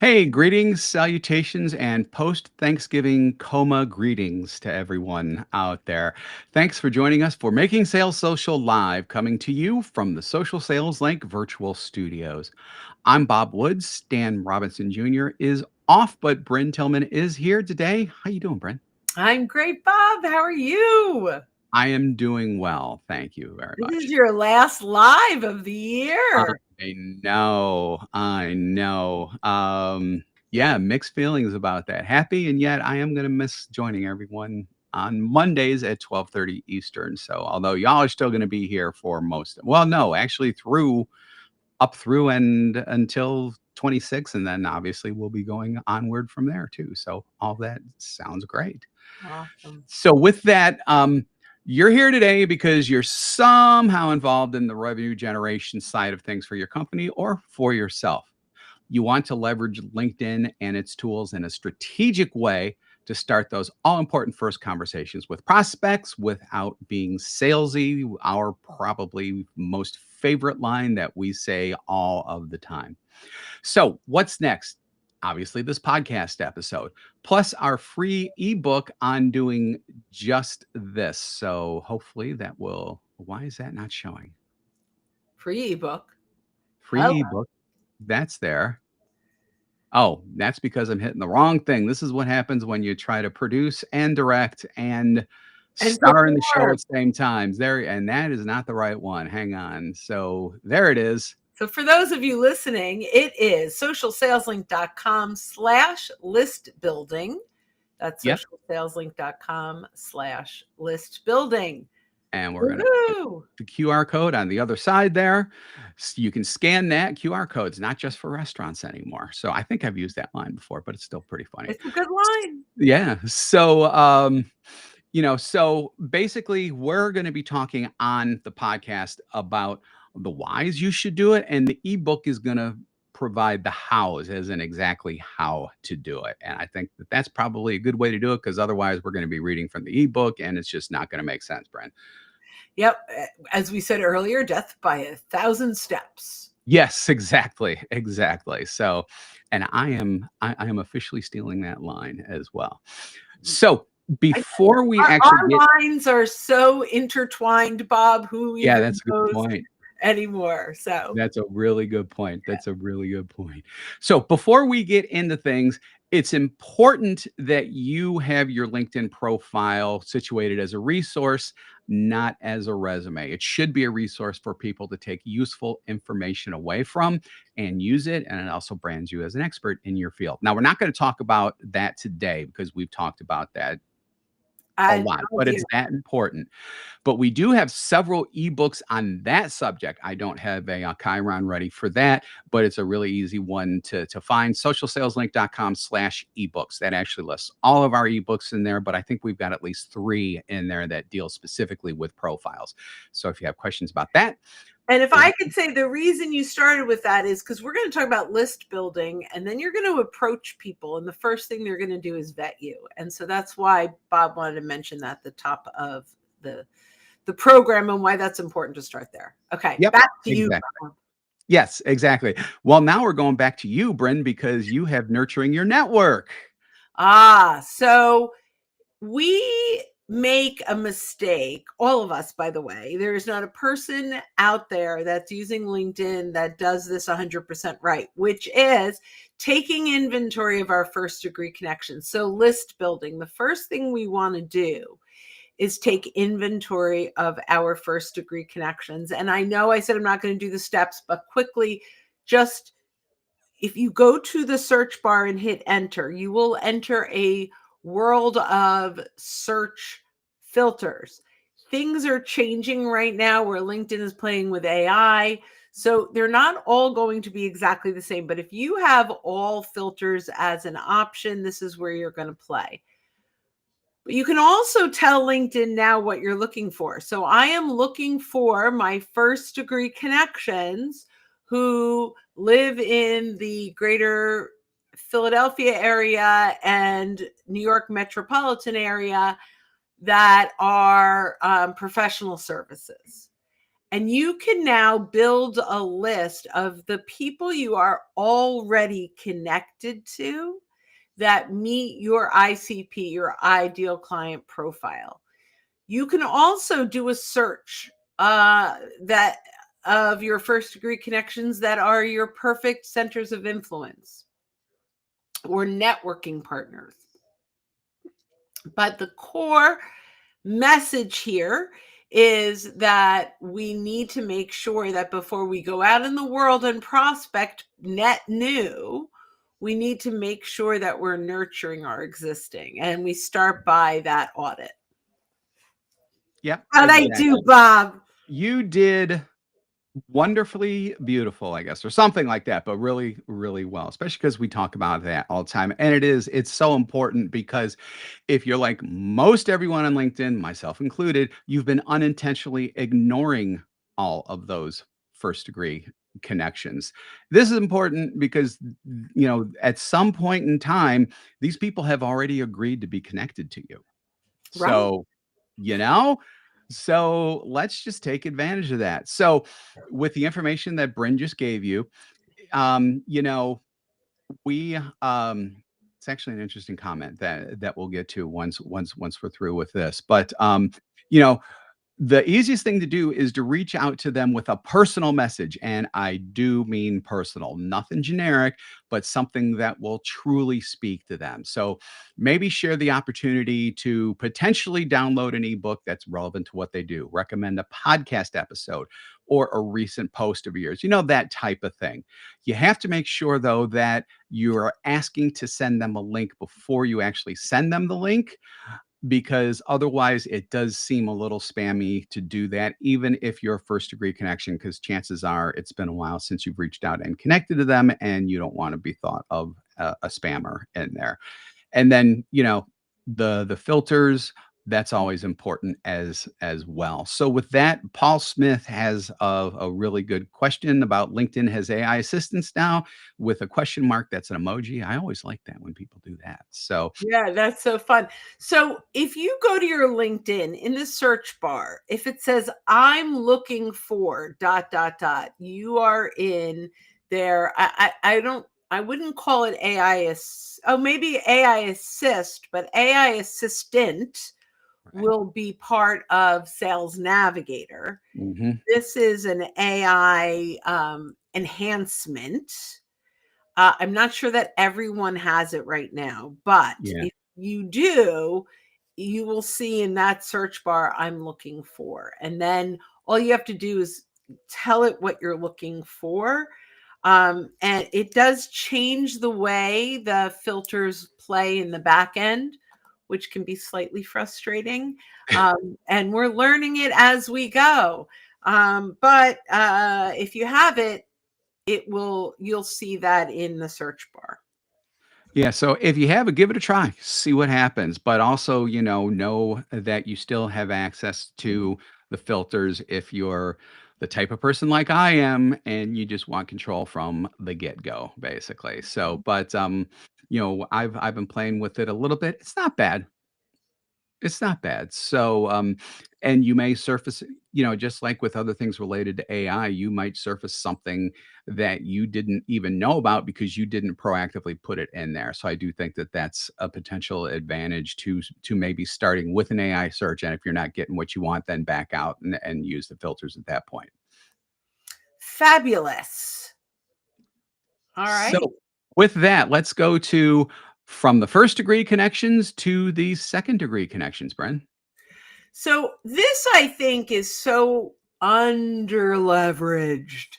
Hey, greetings, salutations, and post Thanksgiving coma greetings to everyone out there. Thanks for joining us for Making Sales Social Live, coming to you from the Social Sales Link virtual studios. I'm Bob Woods. Stan Robinson Jr. is off, but Bryn Tillman is here today. How you doing, Bryn? I'm great, Bob. How are you? I am doing well. Thank you very This is much. your last live of the year. I know. Yeah, mixed feelings about that. Happy, and yet I am gonna miss joining everyone on Mondays at 12:30 Eastern. So, although y'all are still gonna be here for well, no, actually through and until 26, and then obviously we'll be going onward from there too. So, all that sounds great. Awesome. So with that, you're here today because you're somehow involved in the revenue generation side of things for your company or for yourself. You want to leverage LinkedIn and its tools in a strategic way to start those all important first conversations with prospects without being salesy. Our probably most favorite line that we say all of the time. So, what's next? Obviously, this podcast episode, plus our free ebook on doing just this. So, hopefully, that will. Why is that not showing? Free ebook. Free ebook. That's there. Oh, that's because I'm hitting the wrong thing. This is what happens when you try to produce and direct and And star in the show perform. at the same times. There, and that is not the right one. Hang on. So, there it is. So for those of you listening, it is socialsaleslink.com/list building. That's Yep. socialsaleslink.com/list building. And we're going to put Woohoo! the QR code on the other side there. So you can scan that QR code. It's not just for restaurants anymore. So I think I've used that line before, but it's still pretty funny. It's a good line. Yeah. So, so basically, we're going to be talking on the podcast about the whys you should do it. And the ebook is going to provide the hows, as in exactly how to do it. And I think that that's probably a good way to do it because otherwise, we're going to be reading from the ebook and it's just not going to make sense, Brent. Yep. As we said earlier, death by 1,000 steps. Yes, exactly. So, and I am officially stealing that line as well. So, before we actually Our get lines are so intertwined, Bob, who yeah, even that's a good knows point. anymore? So That's a really good point. That's a really good point. So, before we get into things, it's important that you have your LinkedIn profile situated as a resource, not as a resume. It should be a resource for people to take useful information away from and use it. And it also brands you as an expert in your field. Now, we're not going to talk about that today because we've talked about that a I lot, love but you. it's that important. But we do have several ebooks on that subject. I don't have a Chiron ready for that, but it's a really easy one to find. Socialsaleslink.com/ebooks. That actually lists all of our ebooks in there, but I think we've got at least 3 in there that deal specifically with profiles. So if you have questions about that, And if I could say the reason you started with that is because we're going to talk about list building and then you're going to approach people. And the first thing they're going to do is vet you. And so that's why Bob wanted to mention that at the top of the program and why that's important to start there. Okay, yep, back to you, exactly. Bob. Yes, exactly. Well, now we're going back to you, Bryn, because you have nurturing your network. So we make a mistake, all of us, by the way. There is not a person out there that's using LinkedIn that does this 100% right, which is taking inventory of our first degree connections. So, list building, the first thing we want to do is take inventory of our first degree connections. And I know I said I'm not going to do the steps, but quickly, just if you go to the search bar and hit enter, you will enter a world of search filters. Things are changing right now where LinkedIn is playing with AI. So they're not all going to be exactly the same. But if you have all filters as an option, this is where you're going to play. But you can also tell LinkedIn now what you're looking for. So I am looking for my first degree connections who live in the greater Philadelphia area and New York metropolitan area that are professional services. And you can now build a list of the people you are already connected to that meet your ICP, your ideal client profile. You can also do a search that of your first degree connections that are your perfect centers of influence or networking partners. But the core message here is that we need to make sure that before we go out in the world and prospect net new, we need to make sure that we're nurturing our existing, and we start by that audit. Yep. How'd I do, Bob? You did wonderfully beautiful, I guess, or something like that, but really, really well, especially because we talk about that all the time. And it's so important because if you're like most everyone on LinkedIn, myself included, you've been unintentionally ignoring all of those first degree connections. This is important because, at some point in time, these people have already agreed to be connected to you. Right. So, you know, so let's just take advantage of that. So, with the information that Bryn just gave you, um, you know, we it's actually an interesting comment that we'll get to once we're through with this. But you know, the easiest thing to do is to reach out to them with a personal message. And I do mean personal, nothing generic, but something that will truly speak to them. So maybe share the opportunity to potentially download an ebook that's relevant to what they do, recommend a podcast episode or a recent post of yours, that type of thing. You have to make sure, though, that you're asking to send them a link before you actually send them the link, because otherwise it does seem a little spammy to do that, even if you're a first degree connection, because chances are it's been a while since you've reached out and connected to them and you don't want to be thought of a spammer in there. And then, the filters, that's always important as well. So with that, Paul Smith has a really good question about LinkedIn has AI assistants now with a question mark that's an emoji. I always like that when people do that. So Yeah, that's so fun. So if you go to your LinkedIn in the search bar, if it says I'm looking for ... you are in there. I wouldn't call it maybe AI assist, but AI assistant right. will be part of Sales Navigator. Mhm. This is an AI enhancement. I'm not sure that everyone has it right now, but Yeah. if you do, you will see in that search bar, I'm looking for. And then all you have to do is tell it what you're looking for. And it does change the way the filters play in the back end, which can be slightly frustrating. And we're learning it as we go. But if you have it, you'll see that in the search bar. Yeah, so if you have it, give it a try, see what happens. But also, know that you still have access to the filters if you're the type of person like I am and you just want control from the get-go, basically. So, but I've been playing with it a little bit. It's not bad. It's not bad. So, and you may surface, just like with other things related to AI, you might surface something that you didn't even know about because you didn't proactively put it in there. So I do think that that's a potential advantage to maybe starting with an AI search. And if you're not getting what you want, then back out and use the filters at that point. Fabulous. All right. So with that, let's go to from the first degree connections to the second degree connections, Bren. So this, I think, is so under leveraged.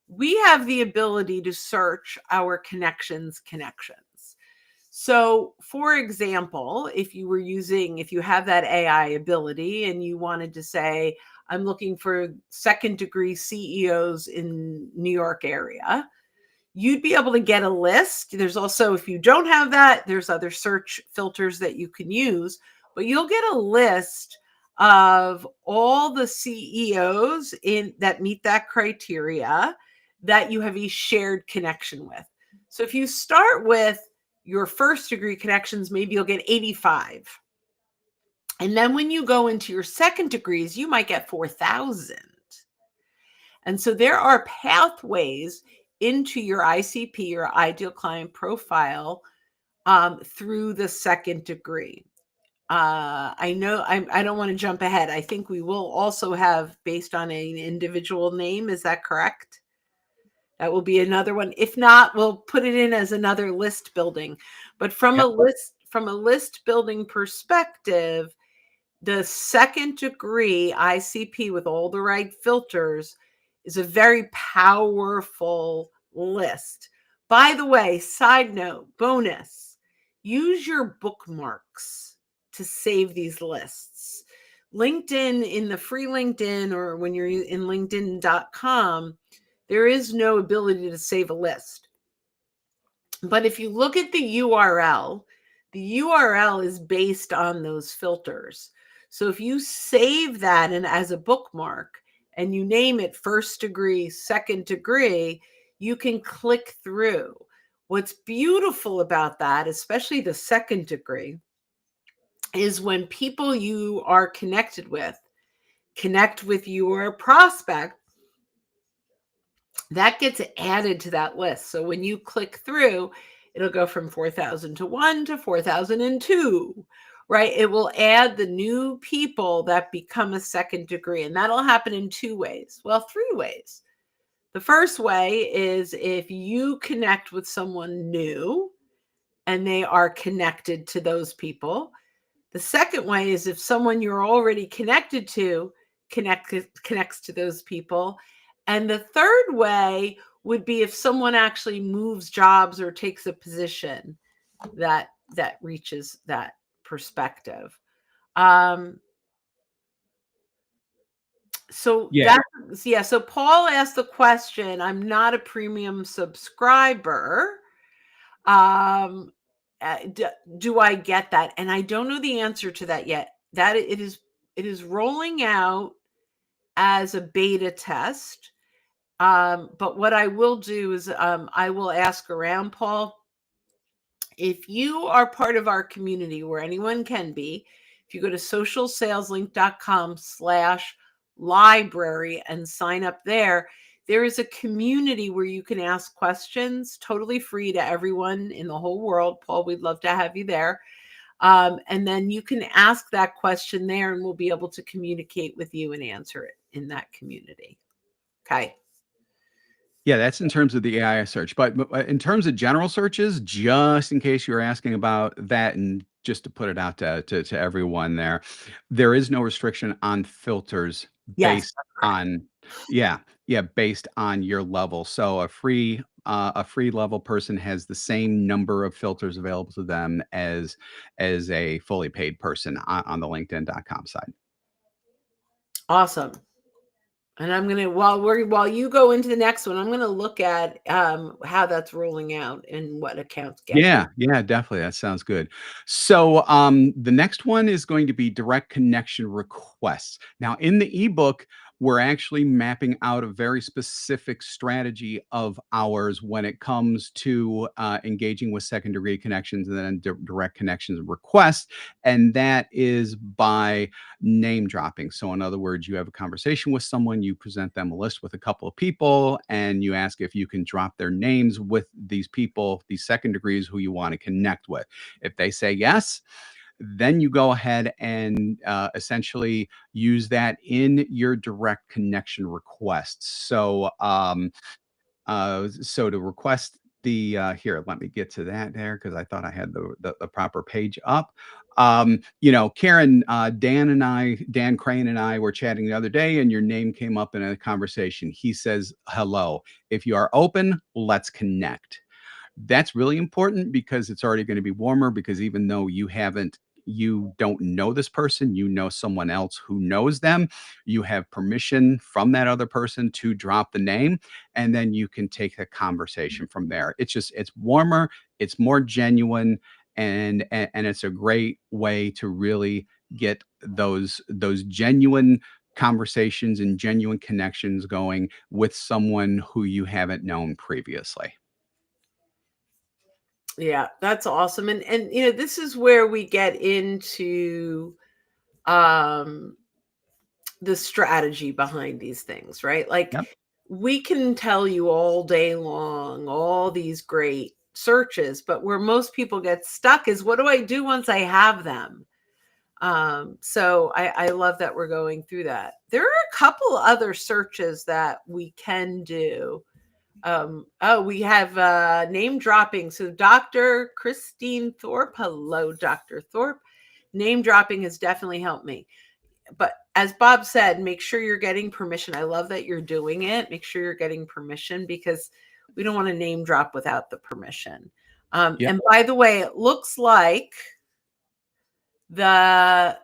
We have the ability to search our connections. So, for example, if you have that AI ability and you wanted to say, I'm looking for second degree CEOs in New York area, you'd be able to get a list. There's also, if you don't have that, there's other search filters that you can use, but you'll get a list of all the CEOs that meet that criteria that you have a shared connection with. So if you start with your first degree connections, maybe you'll get 85. And then when you go into your second degrees, you might get 4,000. And so there are pathways into your ICP, your ideal client profile, through the second degree. I know I don't want to jump ahead. I think we will also have based on an individual name. Is that correct? That will be another one. If not, we'll put it in as another list building. But from Yep. a list building perspective, the second degree ICP with all the right filters is a very powerful list. By the way, side note, bonus, use your bookmarks to save these lists. LinkedIn, in the free LinkedIn, or when you're in linkedin.com, there is no ability to save a list. But if you look at the URL is based on those filters. So if you save that and as a bookmark and you name it first degree, second degree, you can click through. What's beautiful about that, especially the second degree, is when people you are connected with connect with your prospect, that gets added to that list. So when you click through, it'll go from 4,001 to 4,002, right? It will add the new people that become a second degree. And that'll happen in two ways. Well, three ways. The first way is if you connect with someone new and they are connected to those people. The second way is if someone you're already connected to connects to those people. And the third way would be if someone actually moves jobs or takes a position that reaches that perspective. So Yeah. so Paul asked the question, I'm not a premium subscriber. Do I get that? And I don't know the answer to that yet. That it is rolling out as a beta test. But what I will do is I will ask around, Paul, if you are part of our community where anyone can be, if you go to socialsaleslink.com/library and sign up there, there is a community where you can ask questions, totally free to everyone in the whole world. Paul, we'd love to have you there. And then you can ask that question there and we'll be able to communicate with you and answer it in that community. Okay. Yeah, that's in terms of the AI search, but in terms of general searches, just in case you were asking about that, and just to put it out to everyone there is no restriction on filters Yes. based on based on your level. So a free level person has the same number of filters available to them as a fully paid person on the LinkedIn.com side. Awesome. And I'm gonna while you go into the next one, I'm gonna look at how that's rolling out and what accounts get it. Yeah, definitely. That sounds good. So, the next one is going to be direct connection requests. Now, in the ebook, we're actually mapping out a very specific strategy of ours when it comes to engaging with second degree connections and then direct connections requests. And that is by name dropping. So, in other words, you have a conversation with someone, you present them a list with a couple of people, and you ask if you can drop their names with these people, these second degrees who you want to connect with. If they say yes, then you go ahead and essentially use that in your direct connection requests. So to request here, let me get to that there because I thought I had the proper page up. Karen, Dan Crane and I were chatting the other day, and your name came up in a conversation. He says, "Hello. If you are open, let's connect." That's really important because it's already going to be warmer, because even though you don't know this person, you know someone else who knows them, you have permission from that other person to drop the name, and then you can take the conversation from there. It's warmer, it's more genuine, and it's a great way to really get those genuine conversations and genuine connections going with someone who you haven't known previously. Yeah, that's awesome. And this is where we get into um the strategy behind these things, right? Like Yep. we can tell you all day long all these great searches, but where most people get stuck is, what do I do once I have them? So I love that we're going through that. There are a couple other searches that we can do. We have name dropping. So Dr. Christine Thorpe. Hello, Dr. Thorpe. Name dropping has definitely helped me. But as Bob said, make sure you're getting permission. I love that you're doing it. Make sure you're getting permission, because we don't want to name drop without the permission. Yep. And by the way, it looks like the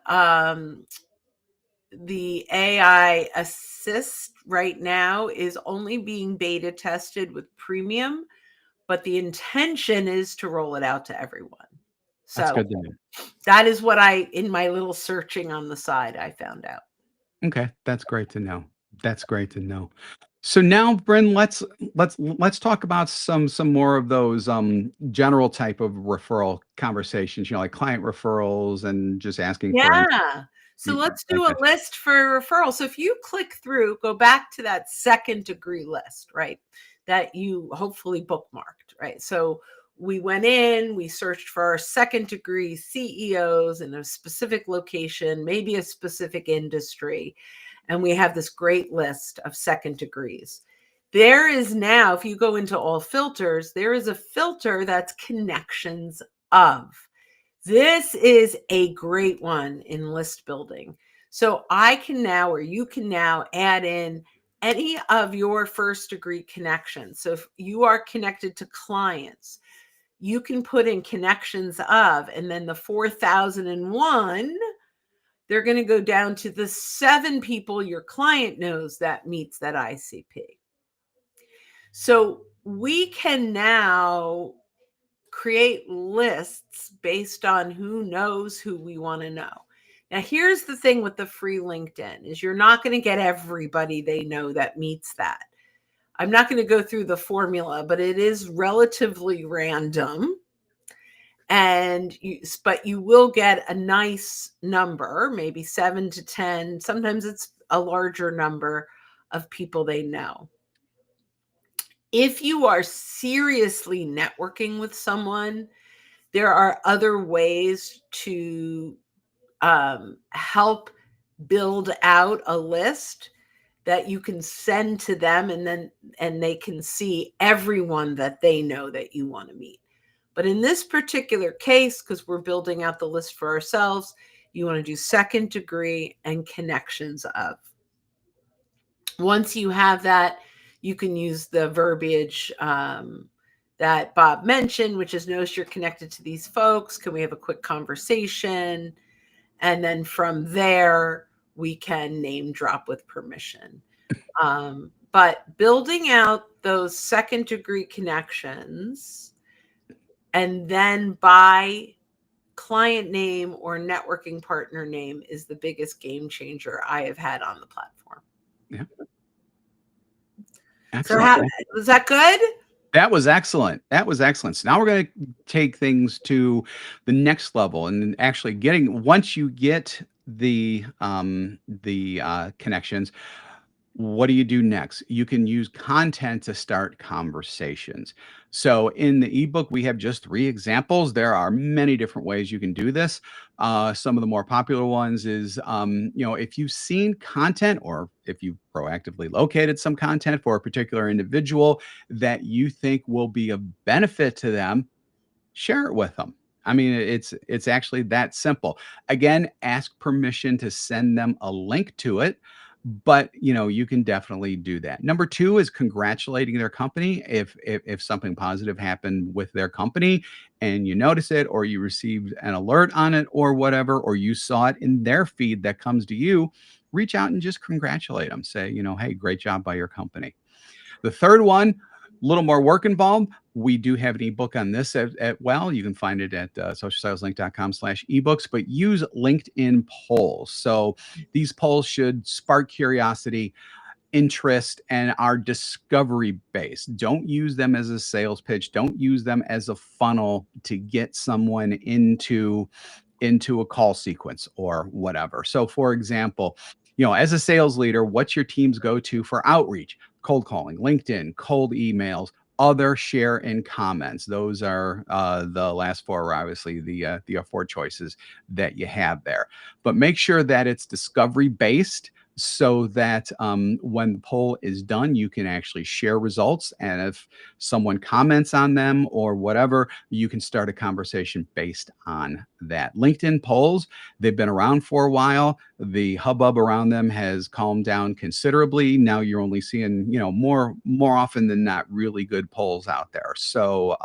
AI assist right now is only being beta tested with premium, but the intention is to roll it out to everyone. That's So good to know. that is what in my little searching on the side, I found out. Okay, that's great to know. That's great to know. So now, Bryn, let's talk about some more of those general type of referral conversations. You know, like client referrals and just asking for. Yeah. So let's I do a got you. list for referral. So if you click through, go back to that second degree list, right? That you hopefully bookmarked, right? So we went in, we searched for our second degree CEOs in a specific location, maybe a specific industry. And we have this great list of second degrees. There is now, if you go into all filters, there is a filter that's connections of. This is a great one in list building. So I can now, or you can now add in any of your first degree connections. So if you are connected to clients, you can put in connections of, and then the 4001, they're going to go down to the 7 people your client knows that meets that ICP. So we can now create lists based on who knows who we want to know. Now, here's the thing with the free LinkedIn is you're not going to get everybody they know that meets that. I'm not going to go through the formula, but it is relatively random. But you will get a nice number, maybe 7 to 10. Sometimes it's a larger number of people they know. If you are seriously networking with someone, there are other ways to help build out a list that you can send to them, and they can see everyone that they know that you want to meet. But in this particular case, because we're building out the list for ourselves, you want to do second degree and connections of. Once you have that, you can use the verbiage that Bob mentioned, which is, notice you're connected to these folks. Can we have a quick conversation? And then from there, we can name drop with permission. But building out those second degree connections, and then by client name or networking partner name, is the biggest game changer I have had on the platform. Yeah. So Excellent. was that good? That was excellent. That was excellent. So now we're going to take things to the next level, and actually once you get the connections, what do you do next? You can use content to start conversations. So in the ebook, we have just 3 examples. There are many different ways you can do this. Some of the more popular ones is, if you've seen content, or if you've proactively located some content for a particular individual that you think will be of benefit to them, share it with them. I mean, it's actually that simple. Again, ask permission to send them a link to it, but you can definitely do that. Number 2 is congratulating their company. If something positive happened with their company and you notice it, or you received an alert on it, or whatever, or you saw it in their feed that comes to you, reach out and just congratulate them. Say, hey, great job by your company. The third one, a little more work involved. We do have an ebook on this well. You can find it at socialstyleslink.com/ebooks, but use LinkedIn polls. So these polls should spark curiosity, interest, and are discovery based. Don't use them as a sales pitch. Don't use them as a funnel to get someone into a call sequence or whatever. So for example, as a sales leader, what's your team's go-to for outreach? cold calling, LinkedIn, cold emails, other share in comments. Those are the last four, are obviously the four choices that you have there. But make sure that it's discovery based so that when the poll is done, you can actually share results. And if someone comments on them or whatever, you can start a conversation based on that. LinkedIn polls, they've been around for a while. The hubbub around them has calmed down considerably. Now you're only seeing, more often than not, really good polls out there. So,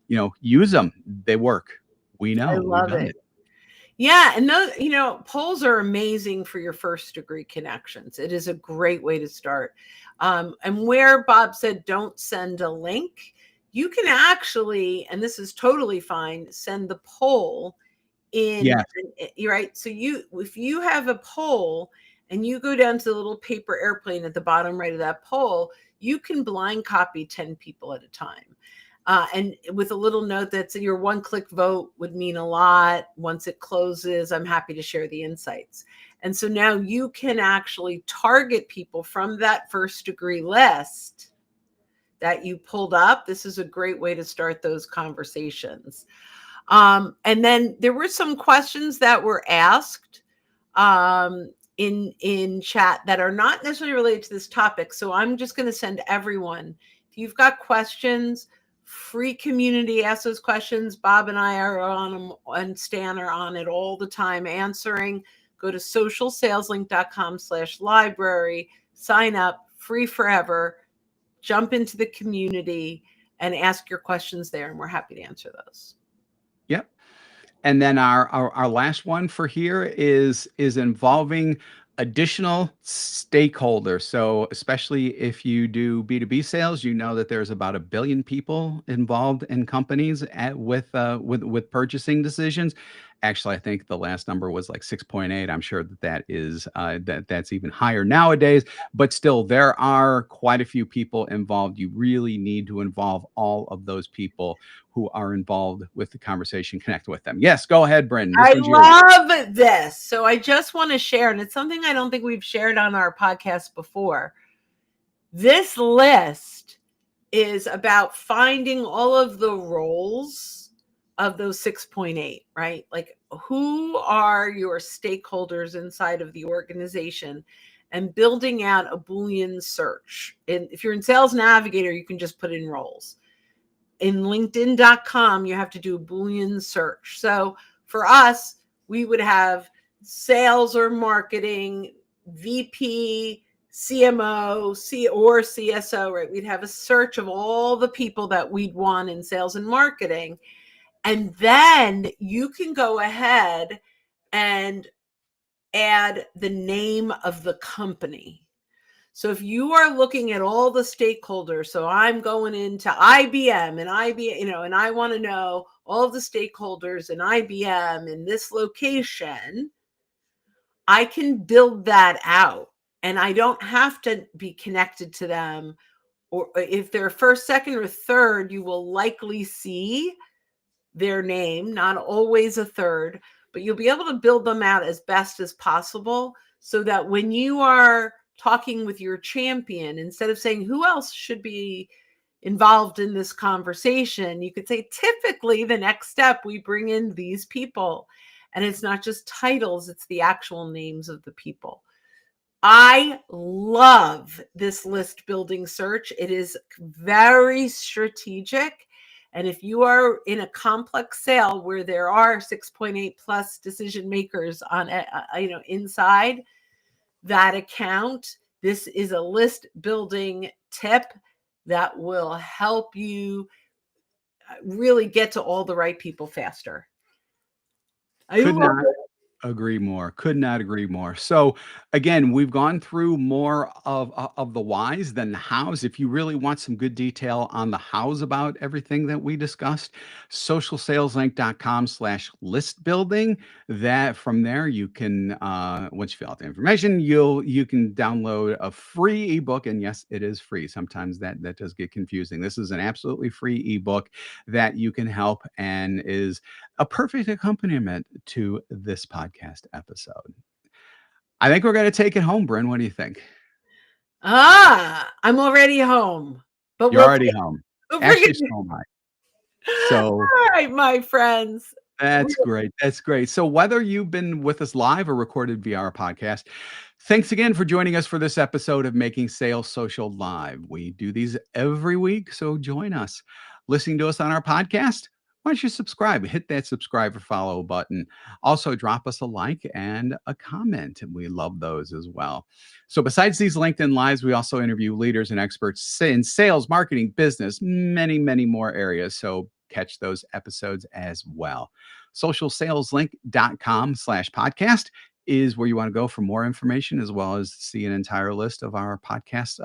use them. They work. We I know. We've love done it. it. Yeah, and those, polls are amazing for your first degree connections. It is a great way to start. And where Bob said don't send a link, you can actually, and this is totally fine, send the poll in. Yes. You're right. So if you have a poll and you go down to the little paper airplane at the bottom right of that poll, you can blind copy 10 people at a time. And with a little note that your one-click vote would mean a lot. Once it closes, I'm happy to share the insights. And so now you can actually target people from that first degree list that you pulled up. This is a great way to start those conversations. And then there were some questions that were asked in chat that are not necessarily related to this topic. So I'm just going to send everyone, if you've got questions, free community, ask those questions. Bob and I are on them, and Stan are on it all the time answering. Go to socialsaleslink.com/library, sign up, free forever, jump into the community and ask your questions there. And we're happy to answer those. Yep. And then our last one for here is involving additional stakeholders. So especially if you do B2B sales, you know that there's about 1 billion people involved in companies with purchasing decisions. Actually, I think the last number was like 6.8. I'm sure that is that's even higher nowadays, but still there are quite a few people involved. You really need to involve all of those people who are involved with the conversation, connect with them. Yes, go ahead, Brendan. I love this. So I just want to share, and it's something I don't think we've shared on our podcast before. This list is about finding all of the roles of those 6.8, right? Like, who are your stakeholders inside of the organization, and building out a Boolean search. And if you're in Sales Navigator, you can just put in roles. In LinkedIn.com, you have to do a Boolean search. So for us, we would have sales or marketing, VP, CMO, or CSO, right? We'd have a search of all the people that we'd want in sales and marketing. And then you can go ahead and add the name of the company. So if you are looking at all the stakeholders, so I'm going into IBM and IBM, and I want to know all of the stakeholders in IBM in this location, I can build that out, and I don't have to be connected to them. Or if they're first, second, or third, you will likely see their name, not always a third, but you'll be able to build them out as best as possible so that when you are talking with your champion, instead of saying who else should be involved in this conversation, you could say typically the next step, we bring in these people. And it's not just titles, it's the actual names of the people. I love this list building search. It is very strategic. And if you are in a complex sale where there are 6.8 plus decision makers on, inside that account, this is a list building tip that will help you really get to all the right people faster. Could not agree more. Could not agree more. So again, we've gone through more of the whys than the hows. If you really want some good detail on the hows about everything that we discussed, socialsaleslink.com/list building. That from there you can once you fill out the information, you can download a free ebook. And yes, it is free. Sometimes that does get confusing. This is an absolutely free ebook that you can help and is a perfect accompaniment to this podcast episode. I think we're going to take it home, Bryn. What do you think? I'm already home, but You're already home. we'll bring Ashley's it. home. Hi. So All right, my friends. that's great. That's great. So, whether you've been with us live or recorded via our podcast, thanks again for joining us for this episode of Making Sales Social Live. We do these every week, so join us. Listening to us on our podcast, why don't you subscribe? Hit that subscribe or follow button. Also, drop us a like and a comment. We love those as well. So, besides these LinkedIn Lives, we also interview leaders and experts in sales, marketing, business, many, many more areas. So, catch those episodes as well. Socialsaleslink.com/podcast is where you want to go for more information, as well as see an entire list of our podcasts.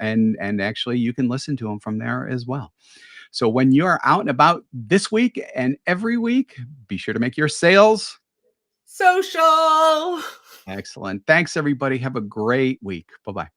And actually, you can listen to them from there as well. So when you're out and about this week and every week, be sure to make your sales Social. excellent. Thanks, everybody. Have a great week. Bye bye.